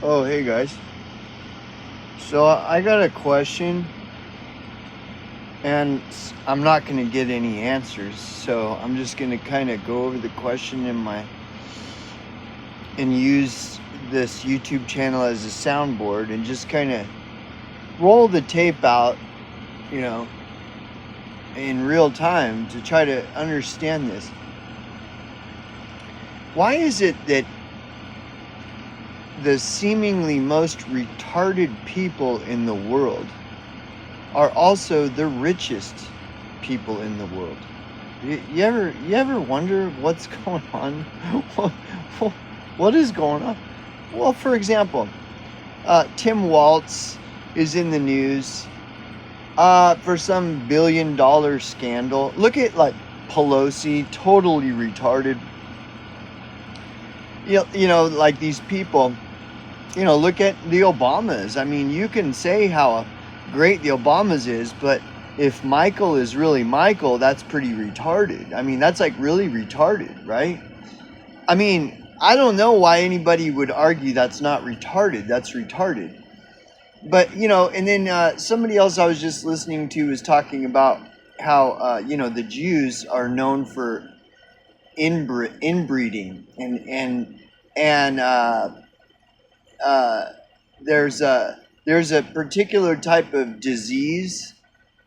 Oh, hey guys. So I got a question, and I'm not going to get any answers. So I'm just going to kind of go over the question and use this YouTube channel as a soundboard and just kind of roll the tape out, you know, in real time to try to understand this. Why is it that the seemingly most retarded people in the world are also the richest people in the world? You ever wonder what's going on? What is going on? Well, for example, Tim Waltz is in the news for some $1 billion scandal. Look at like Pelosi, totally retarded. Like these people. Look at the Obamas. I mean, you can say how great the Obamas is, but if Michael is really Michael, that's pretty retarded. I mean, that's like really retarded, right? I mean, I don't know why anybody would argue that's not retarded. That's retarded. But, and then somebody else I was just listening to was talking about how, the Jews are known for inbreeding and there's a particular type of disease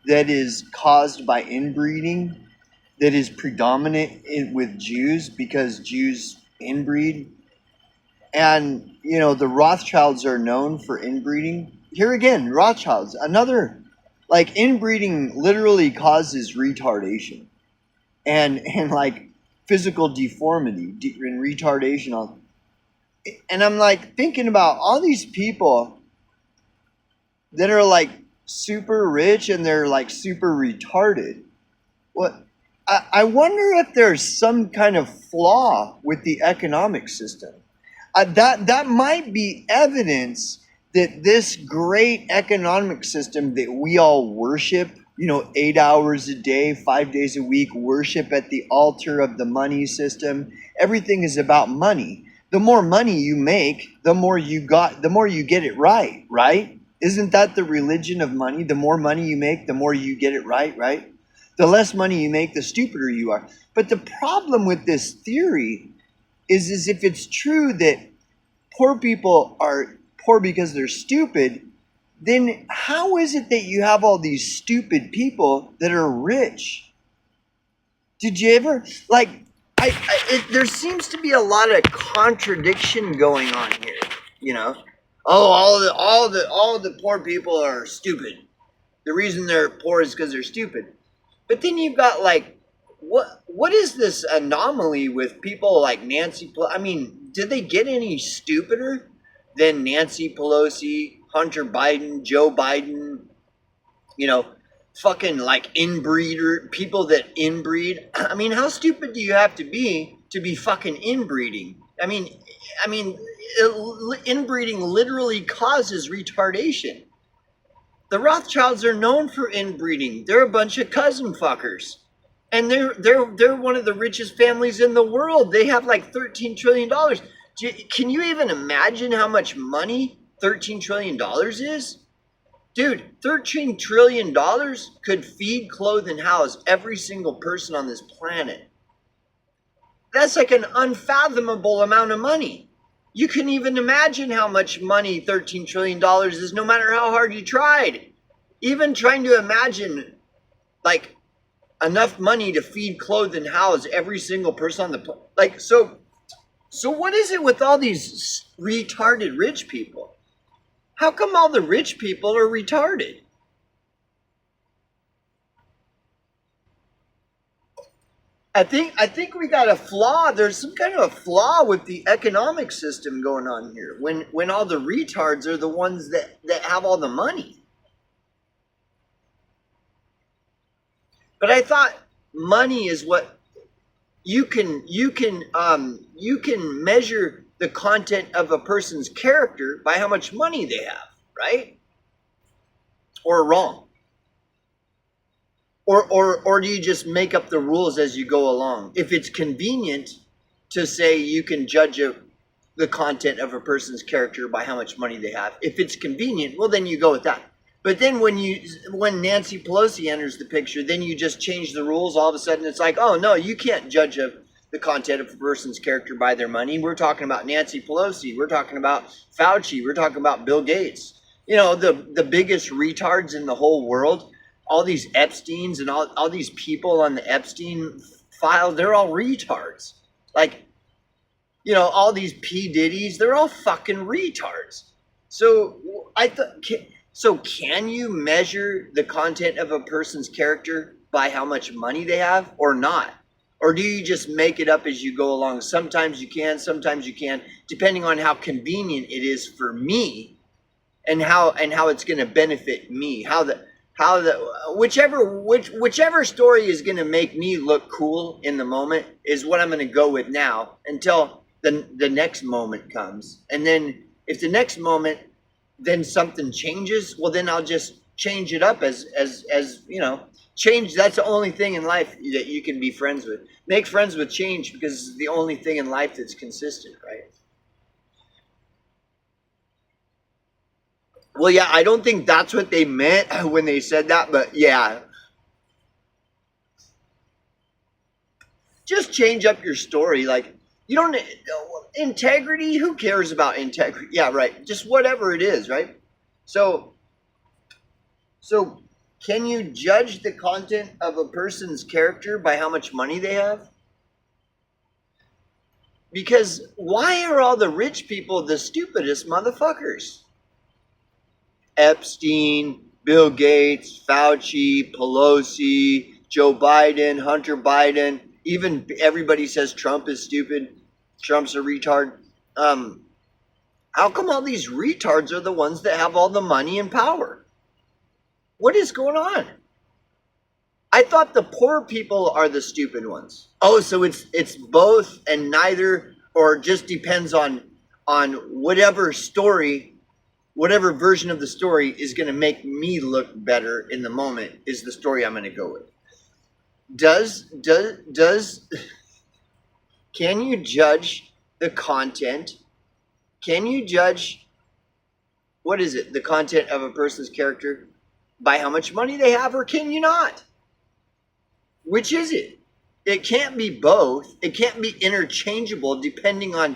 that is caused by inbreeding that is predominant with Jews because Jews inbreed. And, the Rothschilds are known for inbreeding. Here again, Rothschilds, another, like inbreeding literally causes retardation and like physical deformity and retardation. And I'm like thinking about all these people that are like super rich and they're like super retarded. What? I wonder if there's some kind of flaw with the economic system. That might be evidence that this great economic system that we all worship, 8 hours a day, 5 days a week, worship at the altar of the money system. Everything is about money. The more money you make, the more you get it right, right? Isn't that the religion of money? The more money you make, the more you get it right, right? The less money you make, the stupider you are. But the problem with this theory is if it's true that poor people are poor because they're stupid, then how is it that you have all these stupid people that are rich? Did you ever, like, there seems to be a lot of contradiction going on here, Oh, all the poor people are stupid. The reason they're poor is because they're stupid. But then you've got like, what is this anomaly with people like Nancy Pelosi? I mean, did they get any stupider than Nancy Pelosi, Hunter Biden, Joe Biden, fucking like inbreeder, people that inbreed? I mean, how stupid do you have to be fucking inbreeding? I mean, inbreeding literally causes retardation. The Rothschilds are known for inbreeding. They're a bunch of cousin fuckers. And they're one of the richest families in the world. They have like $13 trillion. Can you even imagine how much money $13 trillion is? Dude, $13 trillion could feed, clothe, and house every single person on this planet. That's like an unfathomable amount of money. You can even imagine how much money $13 trillion is no matter how hard you tried. Even trying to imagine like enough money to feed, clothe, and house every single person on the planet. Like, so what is it with all these retarded rich people? How come all the rich people are retarded? I think we got a flaw. There's some kind of a flaw with the economic system going on here. When all the retards are the ones that have all the money. But I thought money is what you can measure the content of a person's character by how much money they have, right? Or wrong? Or do you just make up the rules as you go along? If it's convenient to say you can judge the content of a person's character by how much money they have. If it's convenient, well, then you go with that. But then when Nancy Pelosi enters the picture, then you just change the rules. All of a sudden, it's like, oh no, you can't judge the content of a person's character by their money. We're talking about Nancy Pelosi. We're talking about Fauci. We're talking about Bill Gates. You know, the biggest retards in the whole world. All these Epsteins and all these people on the Epstein file, they're all retards. Like, you know, all these P. Diddy's, they're all fucking retards. So can you measure the content of a person's character by how much money they have or not? Or do you just make it up as you go along? Sometimes you can, sometimes you can't, depending on how convenient it is for me and how it's going to benefit me. Whichever story is going to make me look cool in the moment is what I'm going to go with now until the next moment comes. And then if the next moment then something changes, well, then I'll just change it up as you know, change. That's the only thing in life that you can be friends with. Make friends with change, because it's the only thing in life that's consistent, right? Well, yeah, I don't think that's what they meant when they said that, but yeah. Just change up your story. Like, you don't, integrity, who cares about integrity? Yeah, right. Just whatever it is, right? So can you judge the content of a person's character by how much money they have? Because why are all the rich people the stupidest motherfuckers? Epstein, Bill Gates, Fauci, Pelosi, Joe Biden, Hunter Biden, even everybody says Trump is stupid. Trump's a retard. How come all these retards are the ones that have all the money and power? What is going on? I thought the poor people are the stupid ones. Oh, so it's both and neither, or just depends on whatever story, whatever version of the story is going to make me look better in the moment is the story I'm going to go with. Can you judge the content? Can you judge, the content of a person's character by how much money they have, or can you not? Which is it? It can't be both. It can't be interchangeable depending on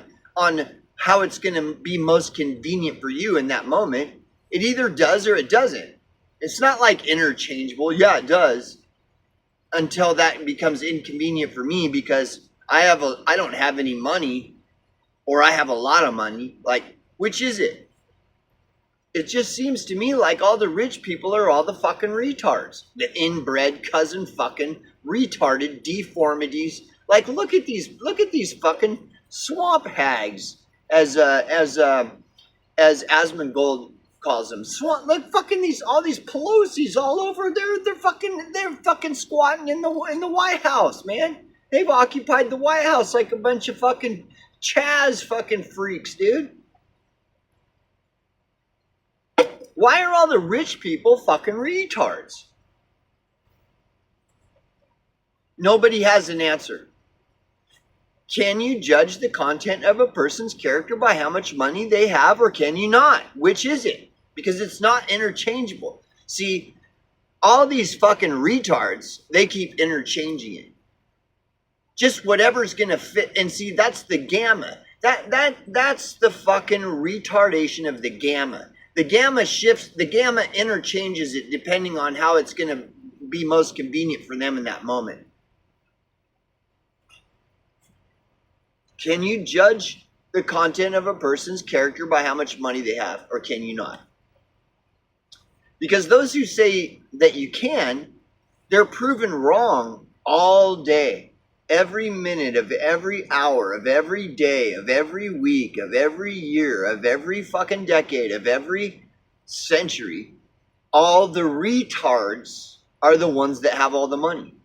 how it's going to be most convenient for you in that moment. It either does or it doesn't. It's not like interchangeable. Yeah, it does. Until that becomes inconvenient for me because I don't have any money, or I have a lot of money. Like, which is it? It just seems to me like all the rich people are all the fucking retards. The inbred cousin fucking retarded deformities. Like, look at these fucking swamp hags, as Asmongold calls them. Swamp, like fucking all these Pelosi's all over. They're fucking squatting in the White House, man. They've occupied the White House like a bunch of fucking Chaz fucking freaks, dude. Why are all the rich people fucking retards? Nobody has an answer. Can you judge the content of a person's character by how much money they have, or can you not? Which is it? Because it's not interchangeable. See, all these fucking retards, they keep interchanging it. Just whatever's gonna fit. And see, that's the gamma. That's the fucking retardation of the gamma. The gamma shifts, the gamma interchanges it depending on how it's going to be most convenient for them in that moment. Can you judge the content of a person's character by how much money they have, or can you not? Because those who say that you can, they're proven wrong all day. Every minute of every hour of every day of every week of every year of every fucking decade of every century, all the retards are the ones that have all the money.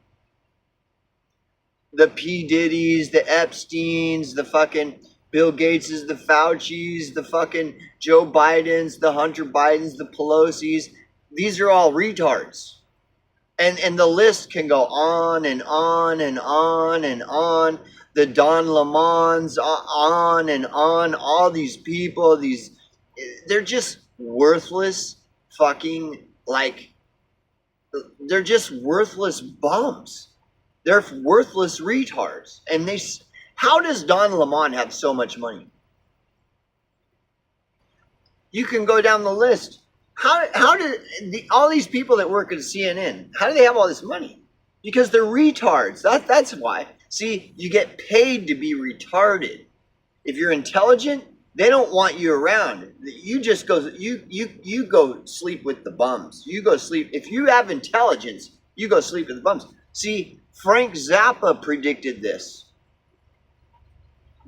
The P. Diddy's, the Epsteins, the fucking Bill Gateses, the Fauci's, the fucking Joe Biden's, the Hunter Biden's, the Pelosi's. These are all retards. And the list can go on and on and on and on. the Don Lemons, on and on, all these people, they're just worthless fucking, like, they're just worthless bums. They're worthless retards. And how does Don Lemon have so much money? You can go down the list. How do all these people that work at CNN, how do they have all this money? Because they're retards. That's why. See, you get paid to be retarded. If you're intelligent, they don't want you around. You just go. You go sleep with the bums. You go sleep. If you have intelligence, you go sleep with the bums. See, Frank Zappa predicted this.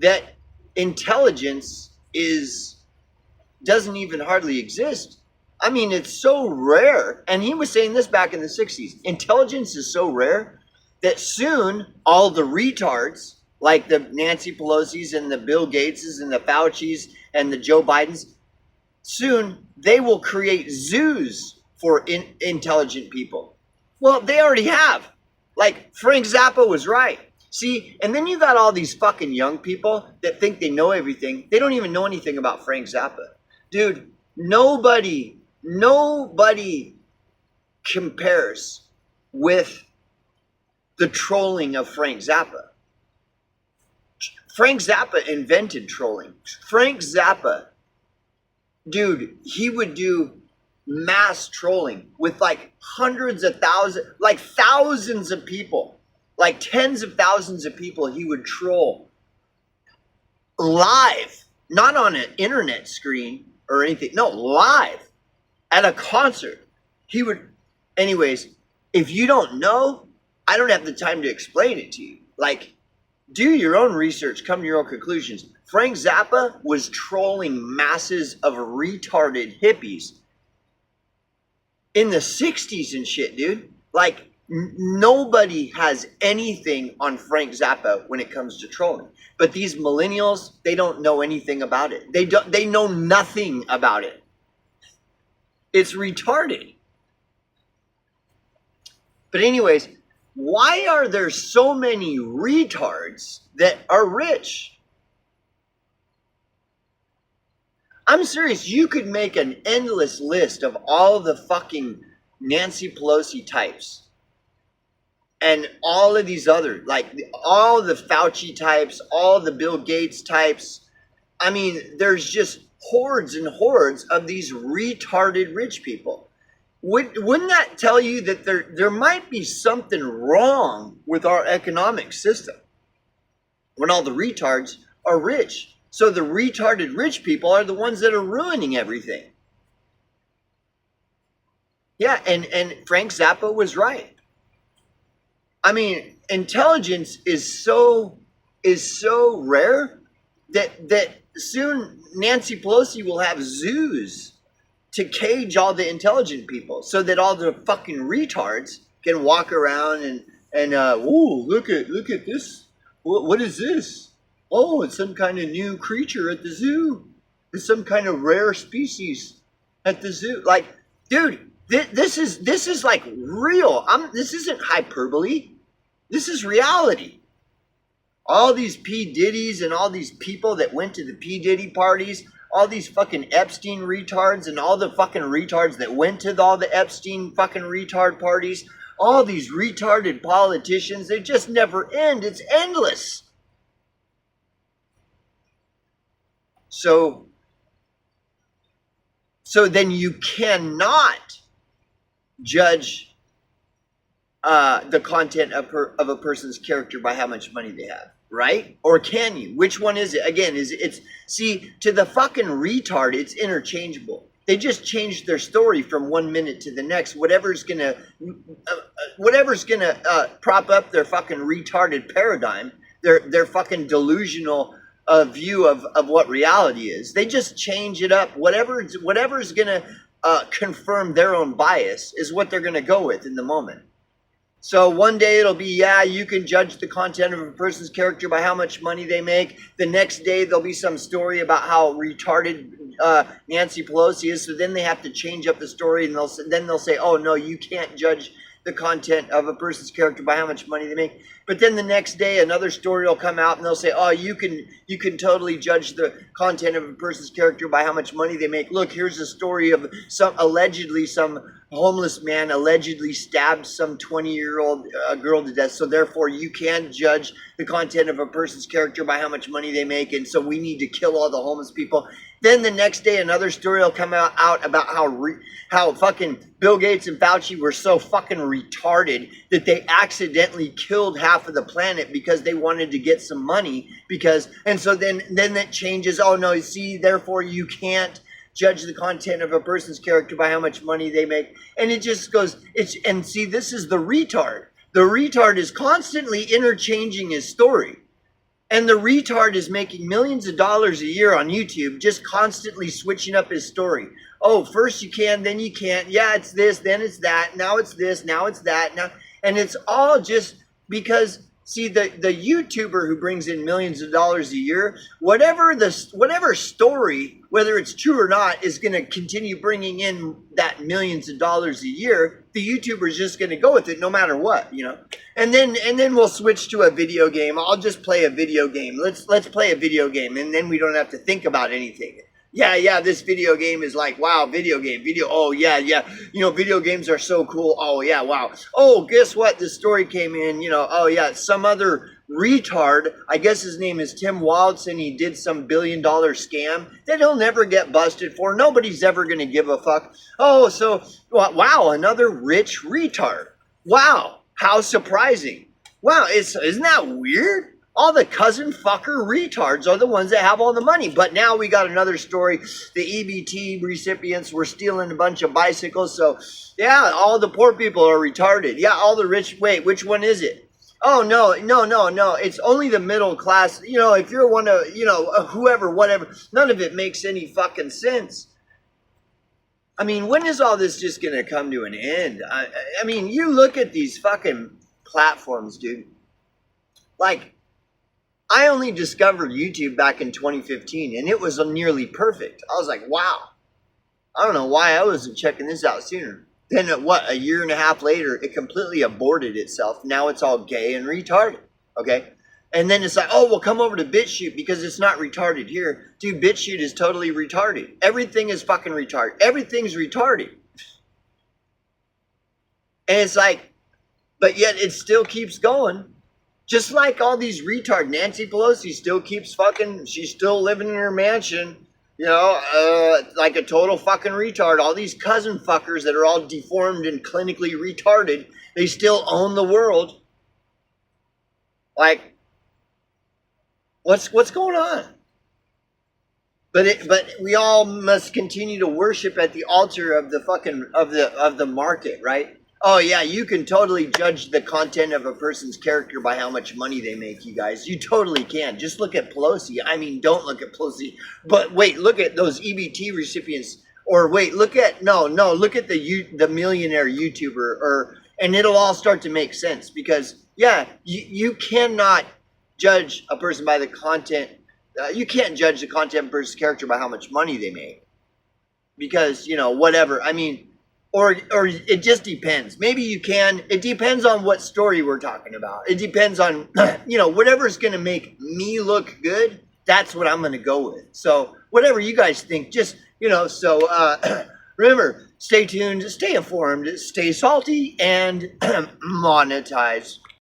That intelligence doesn't even hardly exist. I mean, it's so rare. And he was saying this back in the 60s. Intelligence is so rare that soon all the retards, like the Nancy Pelosi's and the Bill Gateses and the Fauci's and the Joe Bidens, soon they will create zoos for intelligent people. Well, they already have. Like, Frank Zappa was right. See, and then you got all these fucking young people that think they know everything. They don't even know anything about Frank Zappa. Dude, nobody compares with the trolling of Frank Zappa. Frank Zappa invented trolling. Frank Zappa, dude, he would do mass trolling with like hundreds of thousands, like thousands of people, like tens of thousands of people he would troll live, not on an internet screen or anything. No, live at a concert. He would, anyways, if you don't know, I don't have the time to explain it to you. Like, do your own research, come to your own conclusions. Frank Zappa was trolling masses of retarded hippies in the 60s and shit, dude. Like, nobody has anything on Frank Zappa when it comes to trolling. But these millennials, they don't know anything about it. They know nothing about it. It's retarded. But anyways, why are there so many retards that are rich? I'm serious. You could make an endless list of all the fucking Nancy Pelosi types and all of these other, like all the Fauci types, all the Bill Gates types. I mean, there's just hordes and hordes of these retarded rich people. Wouldn't that tell you that there might be something wrong with our economic system when all the retards are rich? So the retarded rich people are the ones that are ruining everything. Yeah, and Frank Zappa was right. I mean, intelligence is so rare that soon Nancy Pelosi will have zoos to cage all the intelligent people so that all the fucking retards can walk around and ooh, look at this. What is this? Oh, it's some kind of new creature at the zoo. It's some kind of rare species at the zoo. Like, dude, this is like real. This isn't hyperbole. This is reality. All these P. Diddy's and all these people that went to the P. Diddy parties, all these fucking Epstein retards and all the fucking retards that went to all the Epstein fucking retard parties, all these retarded politicians, they just never end. It's endless. So then you cannot judge the content of a person's character by how much money they have, right? Or can you? Which one is it? Again, see, to the fucking retard, it's interchangeable. They just change their story from 1 minute to the next. Whatever's gonna prop up their fucking retarded paradigm, their fucking delusional view of what reality is. They just change it up. Whatever's gonna confirm their own bias is what they're gonna go with in the moment. So one day it'll be, yeah, you can judge the content of a person's character by how much money they make. The next day there'll be some story about how retarded Nancy Pelosi is. So then they have to change up the story, and then they'll say, oh no, you can't judge the content of a person's character by how much money they make. But then the next day, another story will come out, and they'll say, "Oh, you can totally judge the content of a person's character by how much money they make. Look, here's a story of some homeless man allegedly stabbed some 20-year-old girl to death. So therefore, you can judge the content of a person's character by how much money they make, and so we need to kill all the homeless people." Then the next day, another story will come out about how fucking Bill Gates and Fauci were so fucking retarded that they accidentally killed half of the planet because they wanted to get some money. And so then that changes. Oh no, see, therefore you can't judge the content of a person's character by how much money they make. And it just goes, and see, this is the retard. The retard is constantly interchanging his story. And the retard is making millions of dollars a year on YouTube, just constantly switching up his story. Oh, first you can, then you can't. Yeah, it's this, then it's that. Now it's this, now it's that. And it's all just because, see, the YouTuber who brings in millions of dollars a year, whatever story, whether it's true or not, is going to continue bringing in that millions of dollars a year. The YouTuber is just going to go with it no matter what, you know. And then we'll switch to a video game. I'll just play a video game. Let's play a video game, and then we don't have to think about anything. Yeah, this video game is like, wow, oh, yeah, you know, video games are so cool, oh, yeah, wow. Oh, guess what, the story came in, you know, oh, yeah, some other retard, I guess his name is Tim Wildson, he did some $1 billion scam that he'll never get busted for, nobody's ever going to give a fuck. Oh, so, wow, another rich retard. Wow, how surprising. Wow, isn't that weird? All the cousin fucker retards are the ones that have all the money. But now we got another story. The EBT recipients were stealing a bunch of bicycles. So, yeah, all the poor people are retarded. Yeah, all the rich. Wait, which one is it? Oh, no. It's only the middle class. You know, if you're one of, you know, whoever, whatever. None of it makes any fucking sense. I mean, when is all this just going to come to an end? I mean, you look at these fucking platforms, dude. Like, I only discovered YouTube back in 2015, and it was nearly perfect. I was like, wow. I don't know why I wasn't checking this out sooner. Then, a year and a half later, it completely aborted itself. Now it's all gay and retarded, okay? And then it's like, oh, well, come over to BitChute because it's not retarded here. Dude, BitChute is totally retarded. Everything is fucking retarded. Everything's retarded. And it's like, but yet it still keeps going. Just like all these retard, Nancy Pelosi still keeps fucking, she's still living in her mansion, you know, like a total fucking retard. All these cousin fuckers that are all deformed and clinically retarded, they still own the world. Like, what's going on? But we all must continue to worship at the altar of the fucking, of the market, right? Oh, yeah, you can totally judge the content of a person's character by how much money they make, you guys. You totally can. Just look at Pelosi. I mean, don't look at Pelosi. But wait, look at those EBT recipients. Or wait, look at the millionaire YouTuber. And it'll all start to make sense. Because, yeah, you cannot judge a person by the content. You can't judge the content of a person's character by how much money they make. Because, you know, whatever. I mean, or it just depends. Maybe you can. It depends on what story we're talking about. It depends on, you know, whatever's going to make me look good, that's what I'm going to go with. So whatever you guys think, just, you know, so remember, stay tuned, stay informed, stay salty, and monetize.